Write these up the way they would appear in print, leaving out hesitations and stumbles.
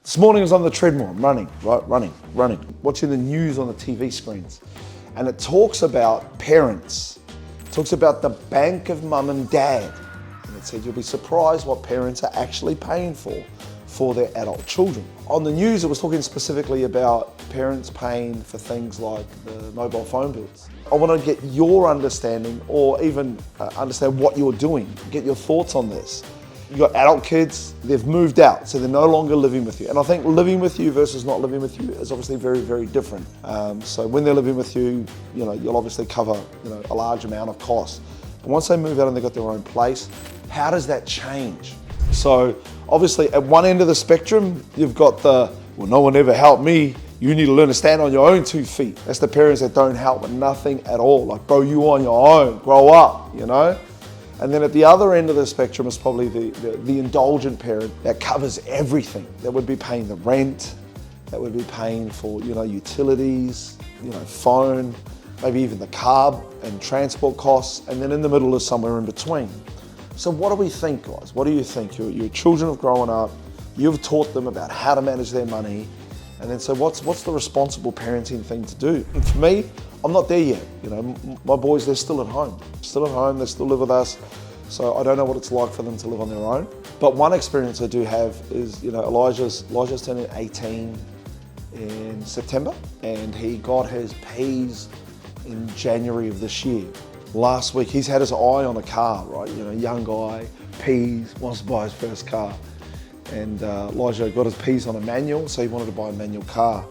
This morning I was on the treadmill, I'm running, watching the news on the TV screens. And it talks about parents. It talks about the bank of mum and dad. And it said you'll be surprised what parents are actually paying for their adult children. On the news it was talking specifically about parents paying for things like the mobile phone bills. I want to get your understanding, or even understand what you're doing, get your thoughts on this. You've got adult kids, they've moved out, so they're no longer living with you. And I think living with you versus not living with you is obviously very, very different. So when they're living with you, you'll obviously cover a large amount of costs. But once they move out and they've got their own place, how does that change? So obviously at one end of the spectrum, you've got well, no one ever helped me. You need to learn to stand on your own 2 feet. That's the parents that don't help with nothing at all. Like, bro, you on your own, grow up, And then at the other end of the spectrum is probably the indulgent parent that covers everything. That would be paying the rent, that would be paying for utilities, phone, maybe even the car and transport costs, and then in the middle is somewhere in between. So what do we think, guys? What do you think? Your children have grown up, you've taught them about how to manage their money, and then so what's the responsible parenting thing to do? And for me, I'm not there yet. My boys, they're still at home. They still live with us. So I don't know what it's like for them to live on their own. But one experience I do have is, Elijah's turning 18 in September, and he got his P's in January of this year. Last week, he's had his eye on a car, right? Young guy, P's, wants to buy his first car. And Elijah got his P's on a manual, so he wanted to buy a manual car.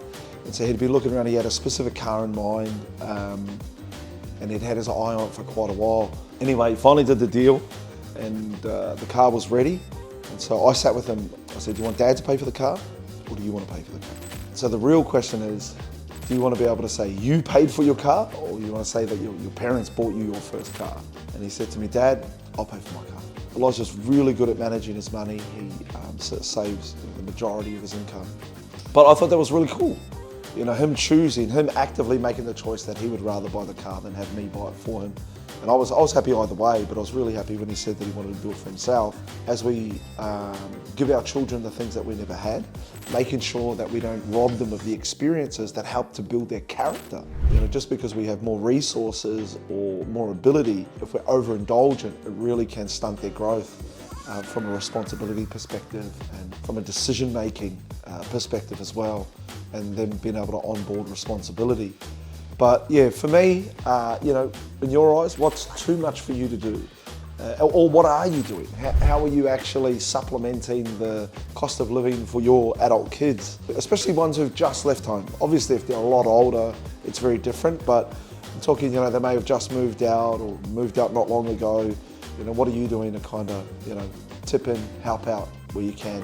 And so he'd be looking around, he had a specific car in mind, and he'd had his eye on it for quite a while. Anyway, he finally did the deal, and the car was ready. And so I sat with him, I said, do you want Dad to pay for the car, or do you want to pay for the car? So the real question is, do you want to be able to say you paid for your car, or you want to say that your parents bought you your first car? And he said to me, Dad, I'll pay for my car. Elijah's really good at managing his money. He saves the majority of his income. But I thought that was really cool. Him choosing, him actively making the choice that he would rather buy the car than have me buy it for him. And I was happy either way, but I was really happy when he said that he wanted to do it for himself. As we give our children the things that we never had, making sure that we don't rob them of the experiences that help to build their character. Just because we have more resources or more ability, if we're overindulgent, it really can stunt their growth from a responsibility perspective and from a decision-making perspective as well, and then being able to onboard responsibility. But yeah, for me, in your eyes, what's too much for you to do? Or what are you doing? How are you actually supplementing the cost of living for your adult kids, especially ones who've just left home? Obviously, if they're a lot older, it's very different, but I'm talking, they may have just moved out or moved out not long ago. What are you doing to kind of, tip in, help out where you can?